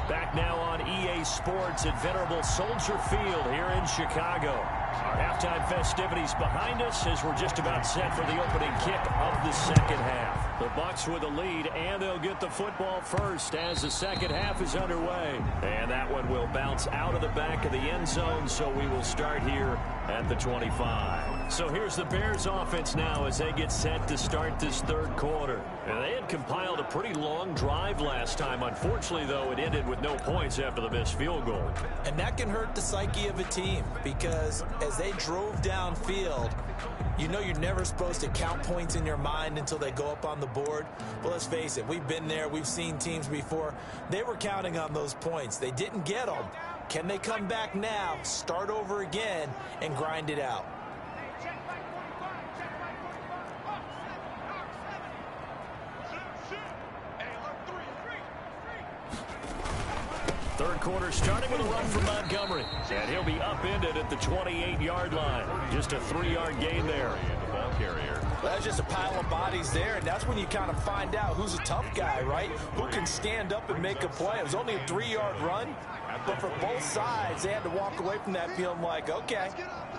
Back now on EA Sports at Venerable Soldier Field here in Chicago. Our halftime festivities behind us as we're just about set for the opening kick of the second half. The Bucs with a lead, and they'll get the football first as the second half is underway. And that one will bounce out of the back of the end zone, so we will start here at the 25. So here's the Bears offense now as they get set to start this third quarter. And they had compiled a pretty long drive last time. Unfortunately, though, it ended with no points after the missed field goal. And that can hurt the psyche of a team because as they drove downfield, you know you're never supposed to count points in your mind until they go up on the board. Well, let's face it, we've been there. We've seen teams before. They were counting on those points. They didn't get them. Can they come back now, start over again, and grind it out? Third quarter starting with a run from Montgomery. And he'll be upended at the 28-yard line. Just a 3-yard gain there. Well, that's just a pile of bodies there, and that's when you kind of find out who's a tough guy, right? Who can stand up and make a play. It was only a 3-yard run, but for both sides, they had to walk away from that feeling like, okay,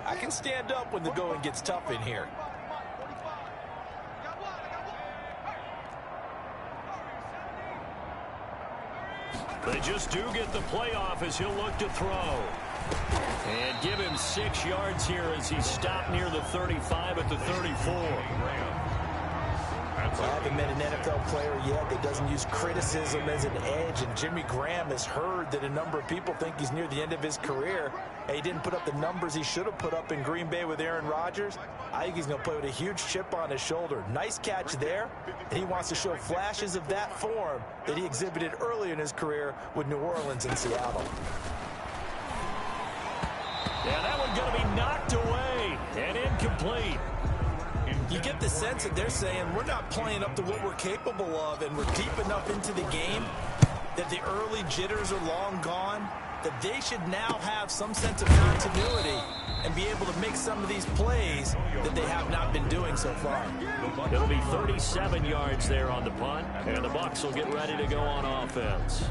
I can stand up when the going gets tough in here. They just do get the playoff as he'll look to throw. And give him 6 yards here as he stopped near the 35 at the 34. I haven't met an NFL player yet that doesn't use criticism as an edge, and Jimmy Graham has heard that a number of people think he's near the end of his career, and he didn't put up the numbers he should have put up in Green Bay with Aaron Rodgers. I think he's going to play with a huge chip on his shoulder. Nice catch there, and he wants to show flashes of that form that he exhibited early in his career with New Orleans and Seattle. Yeah, that one's going to be knocked away and incomplete. You get the sense that they're saying we're not playing up to what we're capable of, and we're deep enough into the game that the early jitters are long gone, that they should now have some sense of continuity and be able to make some of these plays that they have not been doing so far. It'll be 37 yards there on the punt, and the Bucs will get ready to go on offense.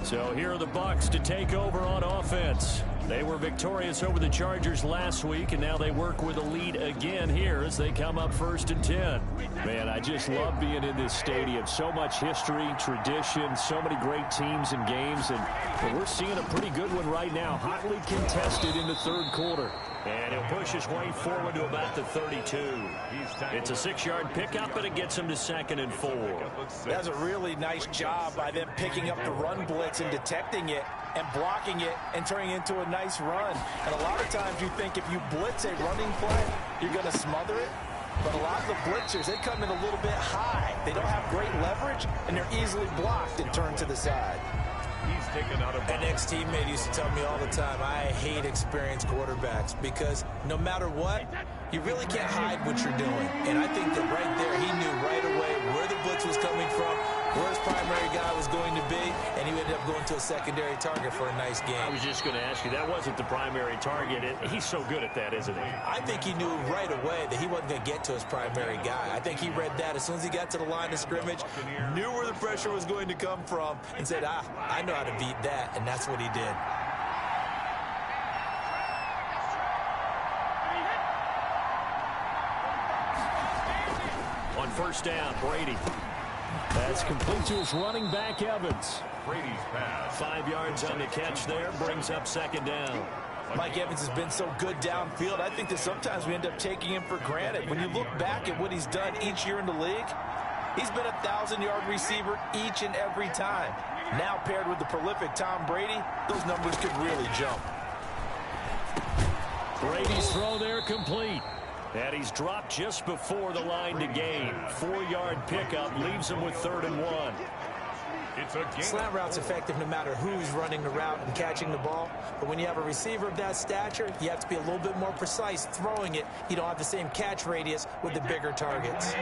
So here are the Bucs to take over on offense. They were victorious over the Chargers last week, and now they work with a lead again here as they come up 1st and 10. Man, I just love being in this stadium. So much history, tradition, so many great teams and games, and we're seeing a pretty good one right now, hotly contested in the third quarter. And he'll push his way forward to about the 32. It's a 6-yard pickup, and it gets him to 2nd and 4. That's a really nice job by them picking up the run blitz and detecting it and blocking it and turning it into a nice run. And a lot of times you think if you blitz a running play, you're going to smother it. But a lot of the blitzers, they come in a little bit high. They don't have great leverage, and they're easily blocked and turned to the side. An ex-teammate used to tell me all the time, I hate experienced quarterbacks because no matter what, you really can't hide what you're doing. And I think that right there, he knew right away where the blitz was coming from, where his primary guy was going to be, and he ended up going to a secondary target for a nice game. I was just going to ask you, that wasn't the primary target. He's so good at that, isn't he? I think he knew right away that he wasn't going to get to his primary guy. I think he read that as soon as he got to the line of scrimmage, knew where the pressure was going to come from, and said, I know how to beat that, and that's what he did. On 1st down, Brady. That's complete to his running back, Evans. Brady's pass. 5 yards on the catch there, brings up 2nd down. Mike Evans has been so good downfield. I think that sometimes we end up taking him for granted. When you look back at what he's done each year in the league, he's been a 1,000-yard receiver each and every time. Now paired with the prolific Tom Brady, those numbers could really jump. Brady's throw there complete. And he's dropped just before the line to gain. 4-yard pickup leaves him with 3rd and 1. It's a game. Slant route's effective no matter who's running the route and catching the ball. But when you have a receiver of that stature, you have to be a little bit more precise throwing it. You don't have the same catch radius with the bigger targets.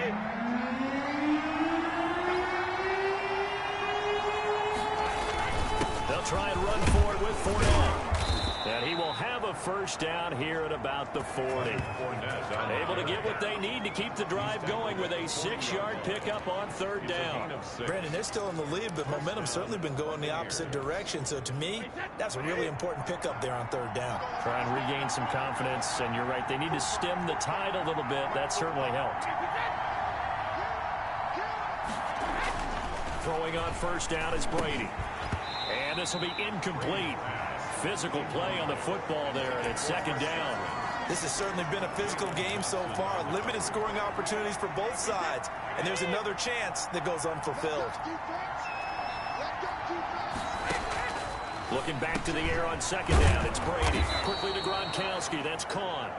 They'll try and run for it with Fournette. And he will have a first down here at about the 40. Able to get what they need to keep the drive going with a 6-yard pickup on third down. Brandon, they're still in the lead, but momentum's certainly been going the opposite direction. So to me, that's a really important pickup there on third down. Try and regain some confidence, and you're right, they need to stem the tide a little bit. That certainly helped. Throwing on first down is Brady. And this will be incomplete. Physical play on the football there, and it's second down. This has certainly been a physical game so far. Limited scoring opportunities for both sides. And there's another chance that goes unfulfilled. Looking back to the air on second down, it's Brady. Quickly to Gronkowski, that's Kahn.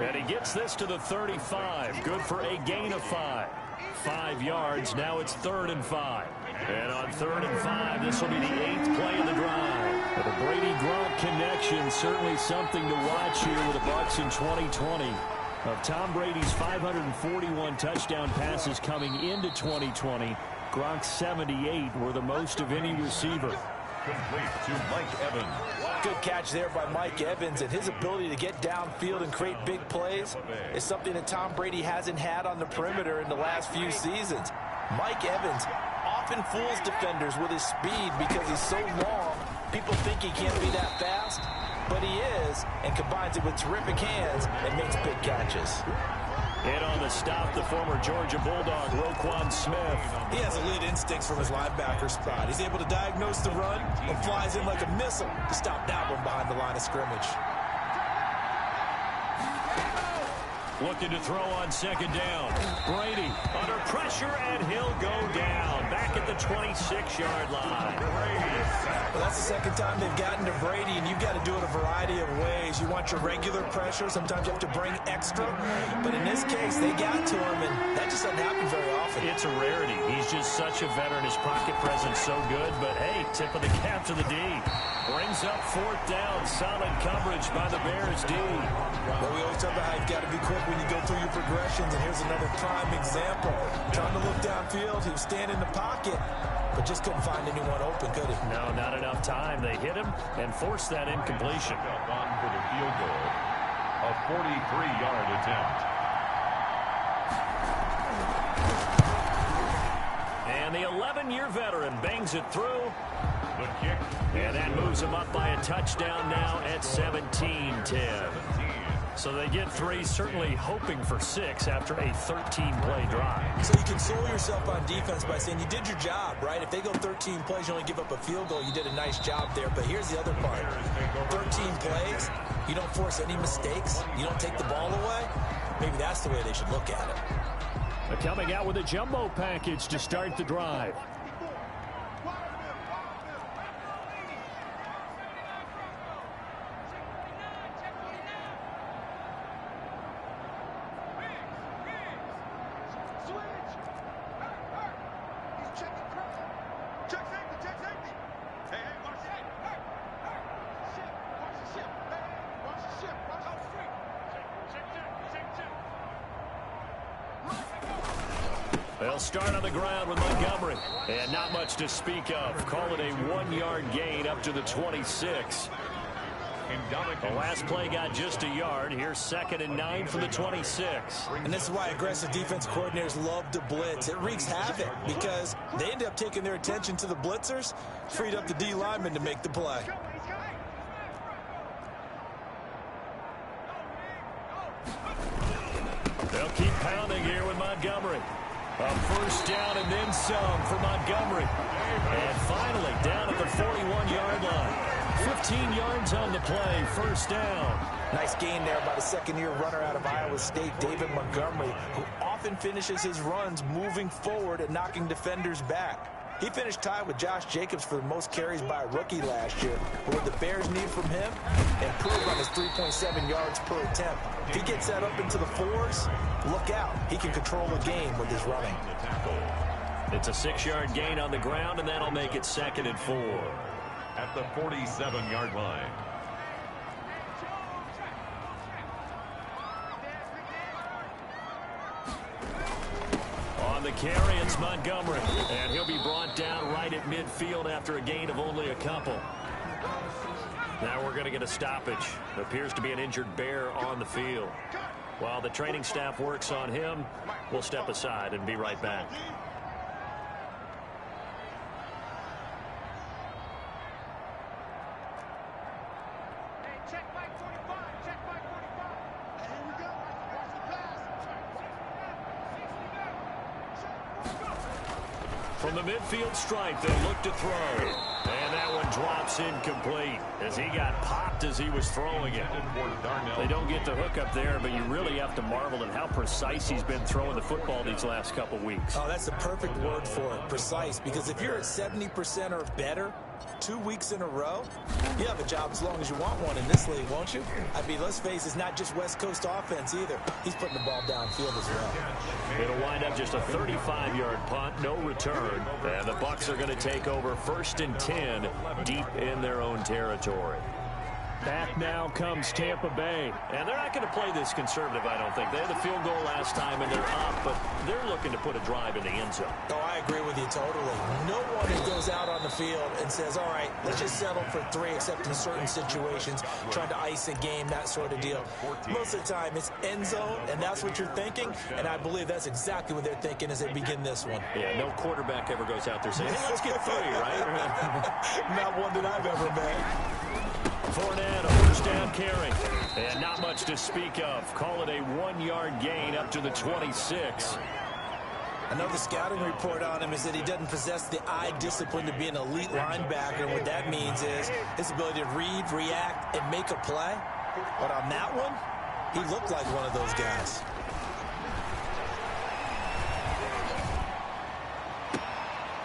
And he gets this to the 35. Good for a gain of 5. 5 yards, now it's 3rd and 5. And on 3rd and 5, this will be the 8th play of the drive. The Brady-Gronk connection, certainly something to watch here with the Bucs in 2020. Of Tom Brady's 541 touchdown passes coming into 2020, Gronk's 78 were the most of any receiver. Complete to Mike Evans. Good catch there by Mike Evans, and his ability to get downfield and create big plays is something that Tom Brady hasn't had on the perimeter in the last few seasons. Mike Evans often fools defenders with his speed because he's so long. People think he can't be that fast, but he is, and combines it with terrific hands and makes big catches. In on the stop, the former Georgia Bulldog, Roquan Smith. He has elite instincts from his linebacker spot. He's able to diagnose the run and flies in like a missile to stop that one behind the line of scrimmage. Looking to throw on second down. Brady under pressure, and he'll go down. Back at the 26-yard line. Well, that's the second time they've gotten to Brady, and you've got to do it a variety of ways. You want your regular pressure. Sometimes you have to bring extra. But in this case, they got to him, and that just doesn't happen very often. It's a rarity. He's just such a veteran. His pocket presence so good. But, hey, tip of the cap to the D. Brings up 4th down. Solid coverage by the Bears D. Well, we always talk about how you've got to be quick when you go through your progressions, and here's another prime example. Trying to look downfield, he was standing in the pocket, but just couldn't find anyone open, could he? No, not enough time. They hit him and forced that incompletion. On for the field goal. A 43-yard attempt. And the 11-year veteran bangs it through. The kick. And that moves him up by a touchdown now at 17-10. So they get 3, certainly hoping for 6 after a 13-play drive. So you console yourself on defense by saying you did your job, right? If they go 13 plays, you only give up a field goal, you did a nice job there. But here's the other part. 13 plays, you don't force any mistakes, you don't take the ball away. Maybe that's the way they should look at it. They're coming out with a jumbo package to start the drive. They'll start on the ground with Montgomery. And not much to speak of. Call it a 1-yard gain up to the 26. The last play got just a yard. Here's 2nd and 9 from the 26. And this is why aggressive defense coordinators love to blitz. It wreaks havoc because they end up taking their attention to the blitzers, freed up the D lineman to make the play. They'll keep pounding here with Montgomery. A first down and then some for Montgomery. And finally down at the 41-yard line. 15 yards on the play, first down. Nice gain there by the second-year runner out of Iowa State, David Montgomery, who often finishes his runs moving forward and knocking defenders back. He finished tied with Josh Jacobs for the most carries by a rookie last year. But what the Bears need from him, improve on his 3.7 yards per attempt. If he gets that up into the 4s, look out. He can control the game with his running. It's a 6-yard gain on the ground, and that'll make it 2nd and 4. At the 47-yard line. On the carry, it's Montgomery. And he'll be brought down right at midfield after a gain of only a couple. Now we're going to get a stoppage. Appears to be an injured Bear on the field. While the training staff works on him, we'll step aside and be right back. From the midfield stripe, they look to throw. And that one drops incomplete as he got popped as he was throwing it. They don't get the hook up there, but you really have to marvel at how precise he's been throwing the football these last couple weeks. Oh, that's the perfect word for it, precise, because if you're at 70% or better 2 weeks in a row, you have a job as long as you want one in this league, won't you? I mean, let's face it, it's not just West Coast offense either. He's putting the ball downfield as well. It'll wind up just a 35-yard punt, no return, and the Bucs are going to take over 1st and 10 deep in their own territory. Back now comes Tampa Bay. And they're not going to play this conservative, I don't think. They had the field goal last time, and they're up, but they're looking to put a drive in the end zone. Oh, I agree with you totally. No one who goes out on the field and says, all right, let's just settle for 3, except in certain situations, trying to ice a game, that sort of deal. Most of the time, it's end zone, and that's what you're thinking, and I believe that's exactly what they're thinking as they begin this one. Yeah, no quarterback ever goes out there saying, hey, let's get 3, right? Not one that I've ever met. Fournette, a 1st down carry. And not much to speak of. Call it a 1-yard gain up to the 26. Another scouting report on him is that he doesn't possess the eye discipline to be an elite linebacker. And what that means is his ability to read, react, and make a play. But on that one, he looked like one of those guys.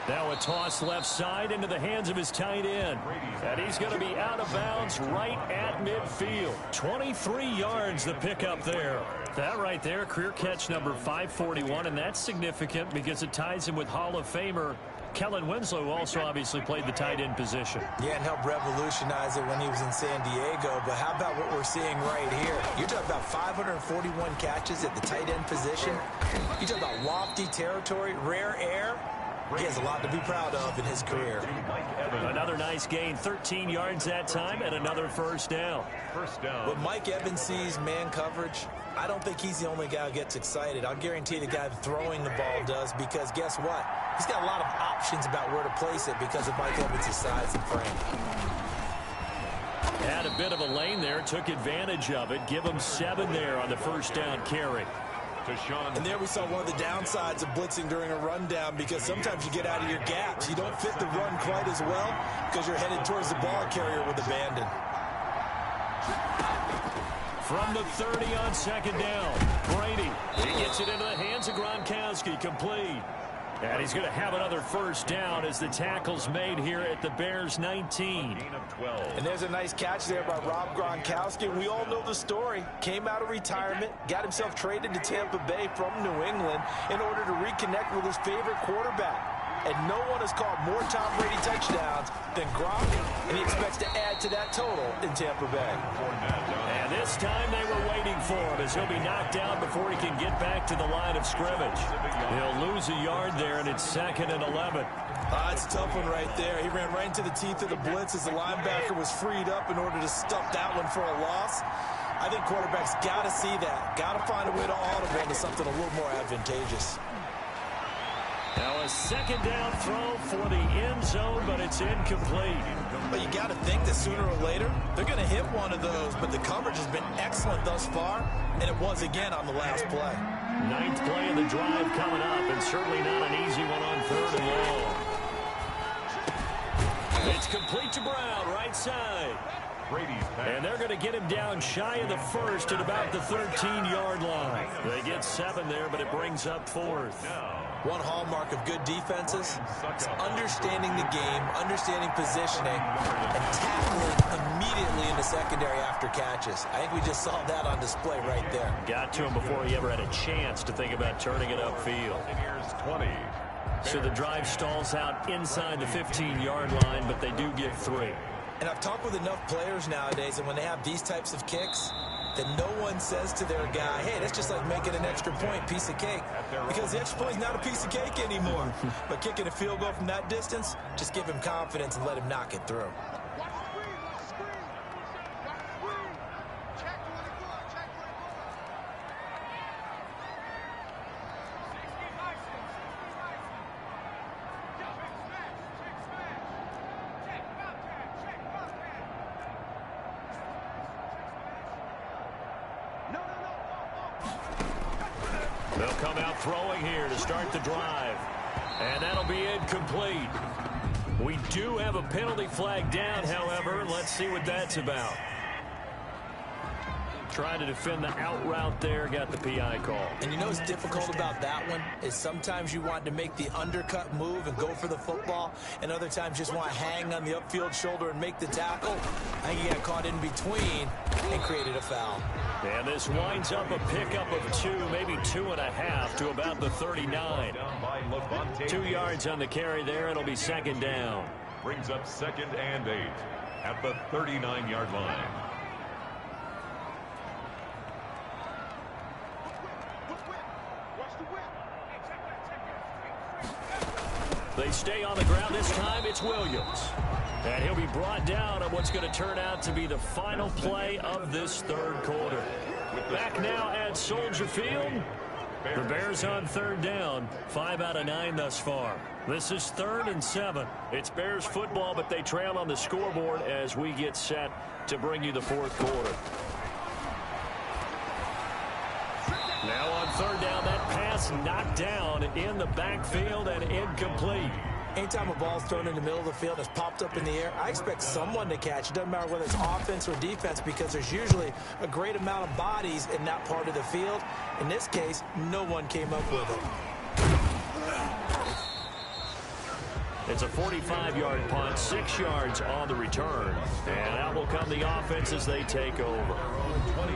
Now a toss left side into the hands of his tight end. And he's going to be out of bounds right at midfield. 23 yards the pickup there. That right there, career catch number 541, and that's significant because it ties him with Hall of Famer Kellen Winslow, who also obviously played the tight end position. Yeah, and helped revolutionize it when he was in San Diego. But how about what we're seeing right here? You're talking about 541 catches at the tight end position. You're talking about lofty territory, rare air. He has a lot to be proud of in his career. Another nice gain, 13 yards that time, and another 1st down. When Mike Evans sees man coverage, I don't think he's the only guy who gets excited. I'll guarantee the guy throwing the ball does, because guess what? He's got a lot of options about where to place it because of Mike Evans' size and frame. Had a bit of a lane there, took advantage of it. Give him 7 there on the 1st down carry. And there we saw one of the downsides of blitzing during a rundown, because sometimes you get out of your gaps. You don't fit the run quite as well because you're headed towards the ball carrier with abandon. From the 30 on 2nd down, Brady. He gets it into the hands of Gronkowski, complete. And he's going to have another 1st down as the tackle's made here at the Bears 19. And there's a nice catch there by Rob Gronkowski. We all know the story. Came out of retirement, got himself traded to Tampa Bay from New England in order to reconnect with his favorite quarterback. And no one has caught more Tom Brady touchdowns than Gronk, and he expects to add to that total in Tampa Bay. And this time they were waiting for him as he'll be knocked down before he can get back to the line of scrimmage. He'll lose a yard there, and it's 2nd and 11. It's a tough one right there. He ran right into the teeth of the blitz as the linebacker was freed up in order to stuff that one for a loss. I think quarterbacks got to see that. Got to find a way to audible into something a little more advantageous. Now a 2nd down throw for the end zone, but it's incomplete. But you got to think that sooner or later, they're going to hit one of those. But the coverage has been excellent thus far, and it was again on the last play. 9th play of the drive coming up, and certainly not an easy one on 3rd and long. It's complete to Brown, right side. And they're going to get him down shy of the 1st at about the 13-yard line. They get 7 there, but it brings up 4th. One hallmark of good defenses is understanding the game, understanding positioning, and tackling immediately in the secondary after catches. I think we just saw that on display right there. Got to him before he ever had a chance to think about turning it upfield. So the drive stalls out inside the 15-yard line, but they do get 3. And I've talked with enough players nowadays, and when they have these types of kicks, that no one says to their guy, hey, that's just like making an extra point, piece of cake. Because the extra point is not a piece of cake anymore. But kicking a field goal from that distance, just give him confidence and let him knock it through. come out throwing here to start the drive. And that'll be incomplete. We do have a penalty flag down, however. Let's see what that's about. Trying to defend the out route there, got the PI call. And you know what's difficult about that one is sometimes you want to make the undercut move and go for the football, and other times just want to hang on the upfield shoulder and make the tackle. I think he got caught in between and created a foul. And this winds up a pickup of 2, maybe 2.5 to about the 39. 2 yards on the carry there. It'll be second down. Brings up 2nd and 8 at the 39-yard line. They stay on the ground. This time it's Williams. And he'll be brought down on what's going to turn out to be the final play of this third quarter. Back now at Soldier Field. The Bears on third down. 5 out of 9 thus far. This is 3rd and 7. It's Bears football, but they trail on the scoreboard as we get set to bring you the fourth quarter. Now on third down, that pass knocked down in the backfield and incomplete. Anytime a ball's thrown in the middle of the field, it's popped up in the air, I expect someone to catch. It doesn't matter whether it's offense or defense because there's usually a great amount of bodies in that part of the field. In this case, no one came up with it. It's a 45-yard punt, 6 yards on the return. And out will come the offense as they take over.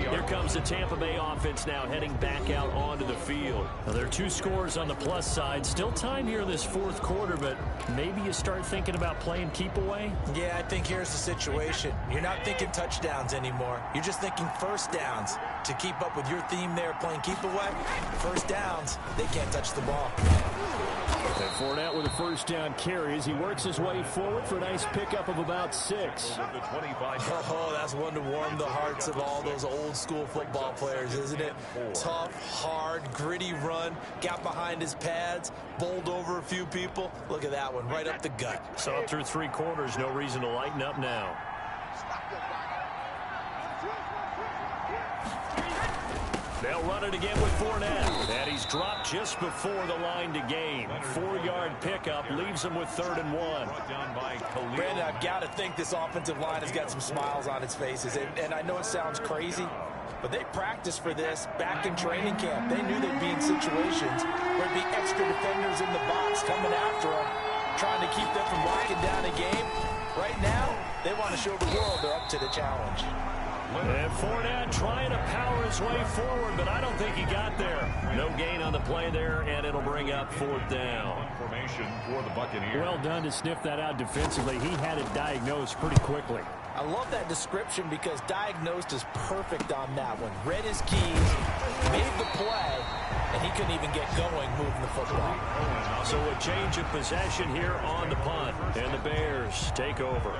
Here comes the Tampa Bay offense now heading back out onto the field. Now, there are 2 scores on the plus side. Still time here in this fourth quarter, but maybe you start thinking about playing keep away? Yeah, I think here's the situation. You're not thinking touchdowns anymore. You're just thinking first downs. To keep up with your theme there, playing keep away, first downs, they can't touch the ball. And Fournette with a first down carry as he works his way forward for a nice pickup of about 6. Oh, that's one to warm the hearts of all those old school football players, isn't it? Tough, hard, gritty run, got behind his pads, bowled over a few people. Look at that one, right up the gut. So through 3 quarters, no reason to lighten up now. They'll run it again with Fournette. And he's dropped just before the line to gain. 4-yard pickup leaves him with 3rd and 1. Brandon, I've got to think this offensive line has got some smiles on its faces. And I know it sounds crazy, but they practiced for this back in training camp. They knew they'd be in situations where there'd be extra defenders in the box coming after them, trying to keep them from locking down a game. Right now, they want to show the world they're up to the challenge. And Fournette trying to power his way forward, but I don't think he got there. No gain on the play there, and it'll bring up 4th down. Formation for the Buccaneers. Well done to sniff that out defensively. He had it diagnosed pretty quickly. I love that description because diagnosed is perfect on that one. Read his keys, made the play, and he couldn't even get going moving the football. So a change of possession here on the punt, and the Bears take over.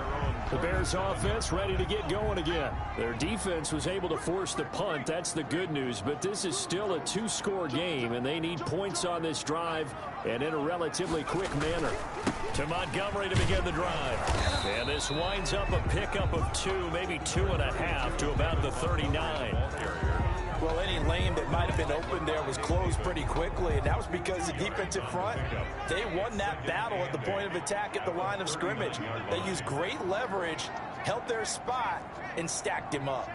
The Bears offense ready to get going again. Their defense was able to force the punt. That's the good news, but this is still a 2-score game, and they need points on this drive and in a relatively quick manner. To Montgomery to begin the drive. And this winds up a pickup of 2, maybe 2.5 to about the 39. Well, any lane that might have been open there was closed pretty quickly, and that was because the defensive front, they won that battle at the point of attack at the line of scrimmage. They used great leverage, held their spot, and stacked him up.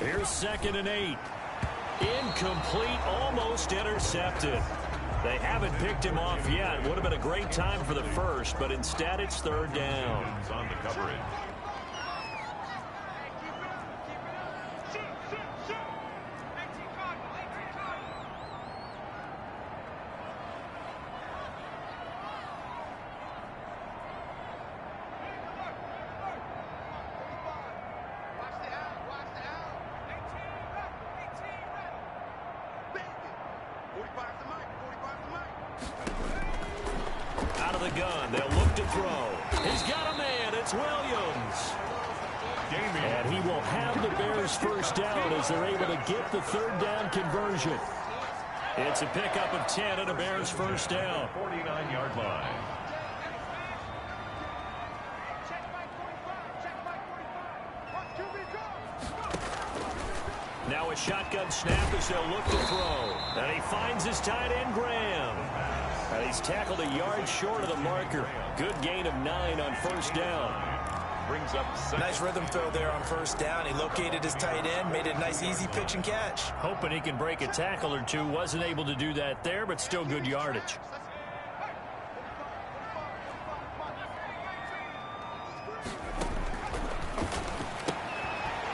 Here's 2nd and 8. Incomplete, almost intercepted. They haven't picked him off yet. Would have been a great time for the first, but instead it's 3rd down. On the coverage. Out of the gun, they'll look to throw. He's got a man, it's Williams. And he will have the Bears first down as they're able to get the 3rd down conversion. It's a pickup of 10 and a Bears first down. 49-yard line. shotgun snap as they'll look to throw. And he finds his tight end, Graham. And he's tackled a yard short of the marker. Good gain of 9 on first down. Brings up nice rhythm throw there on first down. He located his tight end, made it a nice easy pitch and catch. Hoping he can break a tackle or two. Wasn't able to do that there, but still good yardage.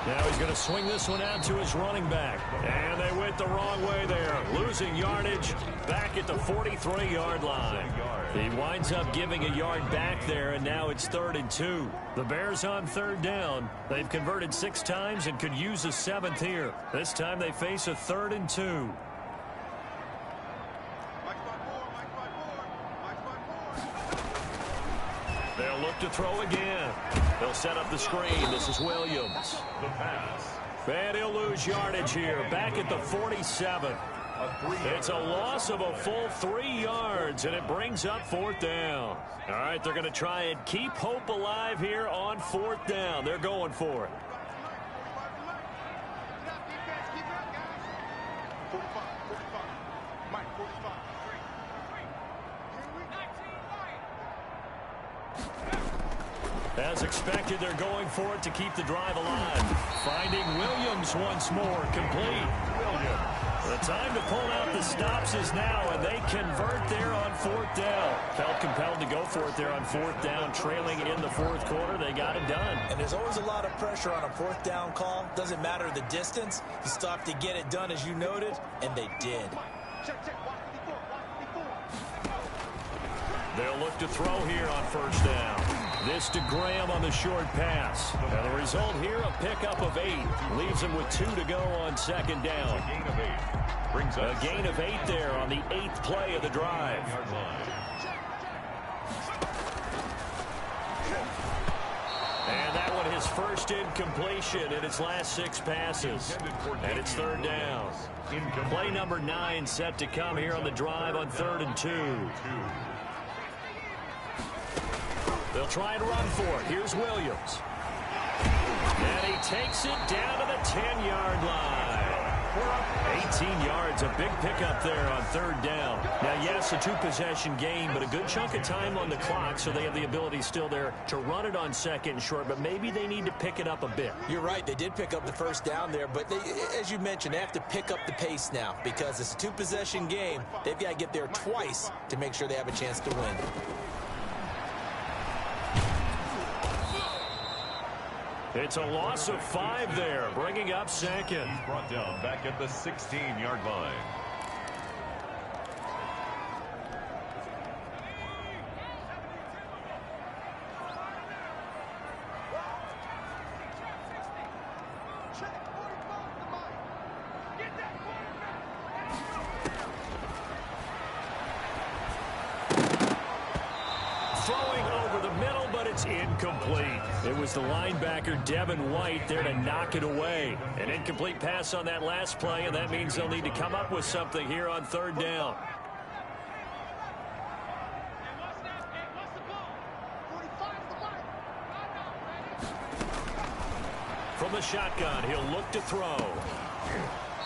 Now he's going to swing this one out to his running back. And they went the wrong way there. Losing yardage back at the 43-yard line. He winds up giving a yard back there, and now it's 3rd and 2. The Bears on 3rd down. They've converted 6 times and could use a 7th here. This time they face a 3rd and 2. They'll look to throw again. They'll set up the screen. This is Williams. the pass. And he'll lose yardage here. Back at the 47. It's a loss of a full 3 yards, and it brings up 4th down. All right, they're going to try and keep hope alive here on 4th down. They're going for it. As expected, they're going for it to keep the drive alive. Finding Williams once more, complete. Williams. The time to pull out the stops is now, and they convert there on 4th down. Felt compelled to go for it there on 4th down, trailing in the 4th quarter. They got it done. And there's always a lot of pressure on a 4th down call. Doesn't matter the distance. You stop to get it done, as you noted, and they did. They'll look to throw here on 1st down. This to Graham on the short pass. Now the result here, a pickup of 8. Leaves him with 2 to go on 2nd down. A gain of 8. Brings A up gain of 8 there on the 8th play of the drive. And that one his first incompletion in its last 6 passes. And it's 3rd down. Play number 9 set to come here on the drive on 3rd and 2. They'll try and run for it. Here's Williams. And he takes it down to the 10-yard line. 18 yards, a big pickup there on 3rd down. Now, yes, a 2-possession game, but a good chunk of time on the clock, so they have the ability still there to run it on 2nd and short, but maybe they need to pick it up a bit. You're right. They did pick up the 1st down there, but they, as you mentioned, they have to pick up the pace now because it's a 2-possession game. They've got to get there twice to make sure they have a chance to win. It's a loss of 5 there, bringing up 2nd. He's brought down back at the 16-yard line. Throwing over the middle, but it's incomplete. It was the linebacker, Devin White, there to knock it away. An incomplete pass on that last play, and that means they'll need to come up with something here on 3rd down. From the shotgun, he'll look to throw.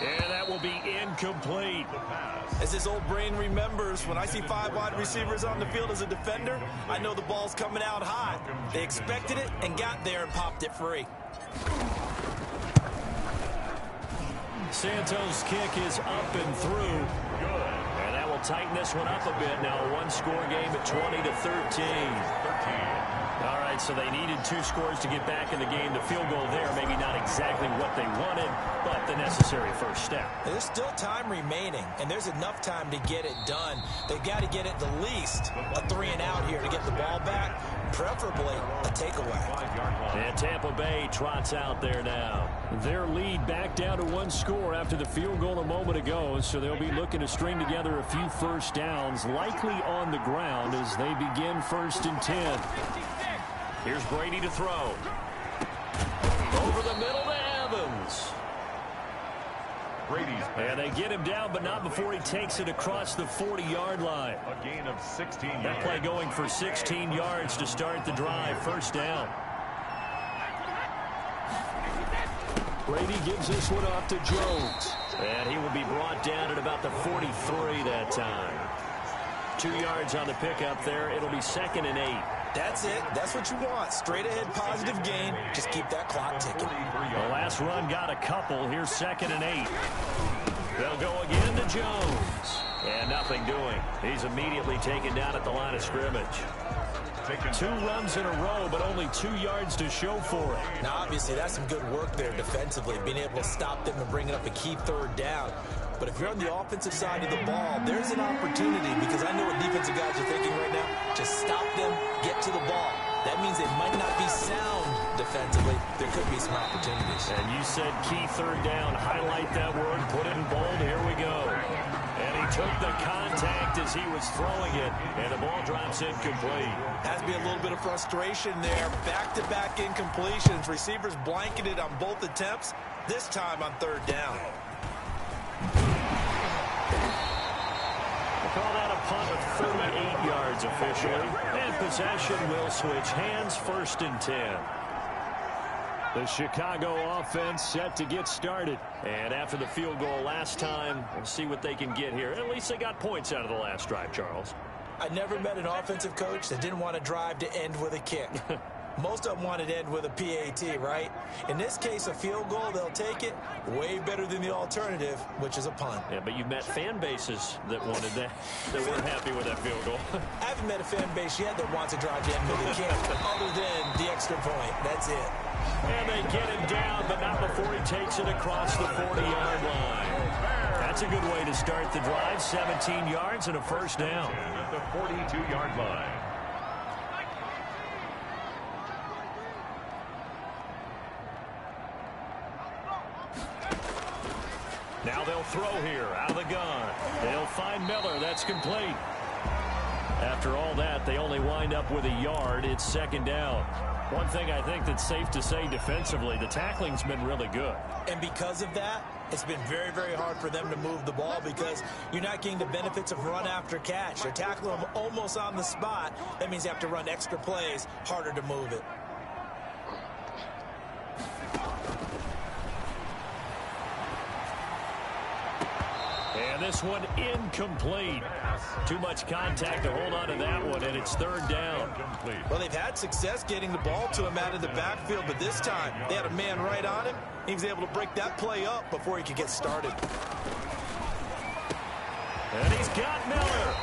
And that will be incomplete. As his old brain remembers, when I see 5 wide receivers on the field as a defender, I know the ball's coming out hot. They expected it and got there and popped it free. Santos' kick is up and through. And that will tighten this one up a bit. Now a 1-score game at 20-13. All right, so they needed 2 scores to get back in the game. The field goal there, maybe not exactly what they wanted, but the necessary first step. There's still time remaining, and there's enough time to get it done. They've got to get it the least a 3-and-out here to get the ball back, preferably a takeaway. And Tampa Bay trots out there now. Their lead back down to 1 score after the field goal a moment ago, so they'll be looking to string together a few first downs, likely on the ground as they begin 1st and 10. Here's Brady to throw. Over the middle to Evans. Brady's And they get him down, but not before he takes it across the 40-yard line. a gain of 16 yards. That play going for 16 yards to start the drive. 1st down. Brady gives this one off to Jones. And he will be brought down at about the 43 that time. 2 yards on the pickup there. It'll be 2nd and 8. That's it. That's what you want. Straight ahead positive gain. Just keep that clock ticking. The last run got a couple. Here's 2nd and 8. They'll go again to Jones. And nothing doing. He's immediately taken down at the line of scrimmage. 2 runs in a row, but only 2 yards to show for it. Now, obviously, that's some good work there defensively, being able to stop them and bringing up a key 3rd down. But if you're on the offensive side of the ball, there's an opportunity, because I know what defensive guys are thinking right now. Just stop them, get to the ball. That means they might not be sound defensively. There could be some opportunities. And you said key 3rd down. Highlight that word, put it in bold. Here we go. And he took the contact as he was throwing it, and the ball drops incomplete. Has to be a little bit of frustration there. Back-to-back incompletions. Receivers blanketed on both attempts, this time on 3rd down. Call that a punt of 38 yards officially. And possession will switch hands, 1st and 10. The Chicago offense set to get started. And after the field goal last time, we'll see what they can get here. At least they got points out of the last drive, Charles. I never met an offensive coach that didn't want to drive to end with a kick. Most of them wanted to end with a PAT, right? In this case, a field goal, they'll take it. Way better than the alternative, which is a punt. Yeah, but you've met fan bases that wanted that, that weren't happy with that field goal. I haven't met a fan base yet that wants to drive to end with a kick, other than the extra point. That's it. And they get him down, but not before he takes it across the 40-yard line. That's a good way to start the drive. 17 yards and a 1st down. At the 42-yard line. Now they'll throw here out of the gun. They'll find Miller. That's complete. After all that, they only wind up with a yard. It's 2nd down. One thing I think that's safe to say defensively, the tackling's been really good. And because of that, it's been very, very hard for them to move the ball, because you're not getting the benefits of run after catch. They're tackling them almost on the spot. That means they have to run extra plays, harder to move it. And this one incomplete. Too much contact to hold on to that one, and it's 3rd down. Well, they've had success getting the ball to him out of the backfield, but this time they had a man right on him. He was able to break that play up before he could get started. And he's got Miller.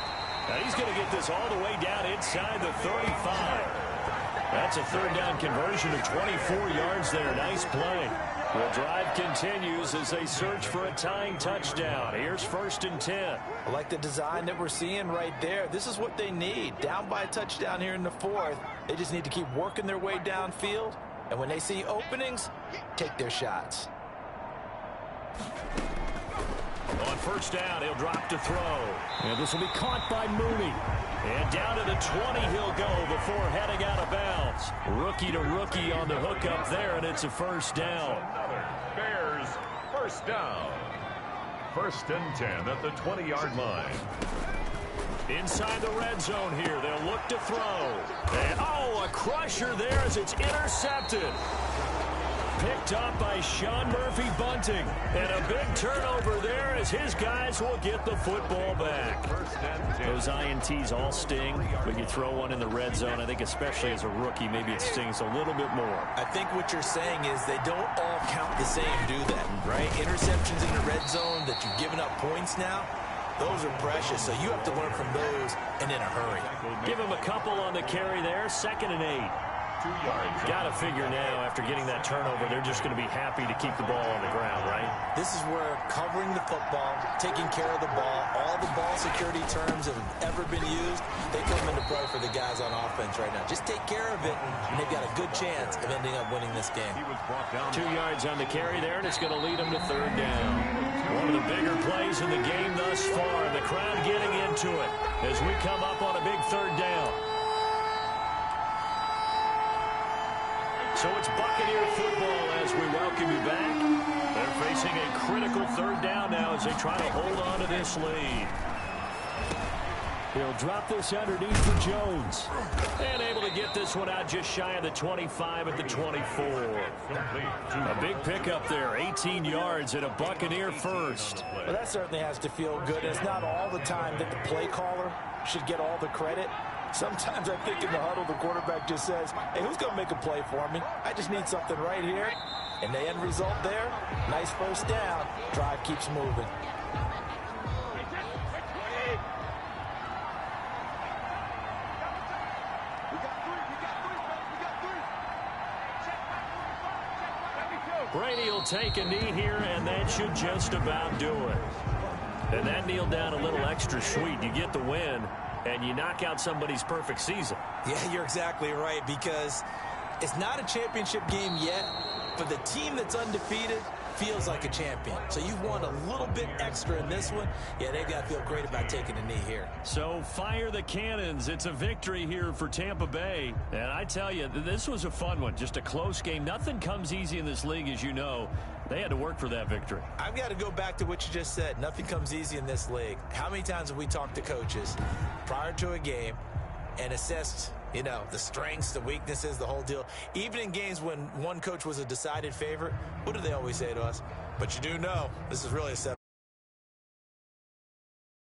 Now he's going to get this all the way down inside the 35. That's a 3rd down conversion of 24 yards there. Nice play. The drive continues as they search for a tying touchdown. Here's 1st and 10. I like the design that we're seeing right there. This is what they need. Down by a touchdown here in the 4th. They just need to keep working their way downfield. And when they see openings, take their shots. On 1st down, he'll drop to throw. And this will be caught by Mooney. And down to the 20 he'll go before heading out of bounds. Rookie to rookie on the hookup there, and it's a 1st down. Bears 1st down. 1st and 10 at the 20-yard line. Inside the red zone here, they'll look to throw. And, oh, a crusher there as it's intercepted. Picked up by Sean Murphy Bunting. And a big turnover there as his guys will get the football back. Those INTs all sting, but you throw one in the red zone, I think especially as a rookie, maybe it stings a little bit more. I think what you're saying is they don't all count the same, do they? Right? Interceptions in the red zone that you've given up points now, those are precious, so you have to learn from those and in a hurry. Give him a couple on the carry there, 2nd and 8. 2 yards. Got to figure now, after getting that turnover, they're just going to be happy to keep the ball on the ground, right? This is where covering the football, taking care of the ball, all the ball security terms that have ever been used, they come into play for the guys on offense right now. Just take care of it, and they've got a good chance of ending up winning this game. He was brought down. 2 yards on the carry there, and it's going to lead them to 3rd down. One of the bigger plays in the game thus far. The crowd getting into it as we come up on a big 3rd down. So it's Buccaneer football as we welcome you back. They're facing a critical 3rd down now as they try to hold on to this lead. He'll drop this underneath for Jones. And able to get this one out just shy of the 25 at the 24. A big pickup there, 18 yards and a Buccaneer first. Well, that certainly has to feel good. It's not all the time that the play caller should get all the credit. Sometimes I think in the huddle, the quarterback just says, hey, who's going to make a play for me? I just need something right here. And the end result there, nice first down. Drive keeps moving. Brady will take a knee here, and that should just about do it. And that kneel down a little extra sweet. You get the win, and you knock out somebody's perfect season. Yeah, you're exactly right, because it's not a championship game yet, but the team that's undefeated feels like a champion. So you've won a little bit extra in this one. Yeah, they've got to feel great about taking a knee here. So fire the cannons. It's a victory here for Tampa Bay. And I tell you, this was a fun one. Just a close game. Nothing comes easy in this league, as you know. They had to work for that victory. I've got to go back to what you just said. Nothing comes easy in this league. How many times have we talked to coaches prior to a game and assessed, you know, the strengths, the weaknesses, the whole deal? Even in games when one coach was a decided favorite, what do they always say to us? But you do know this is really a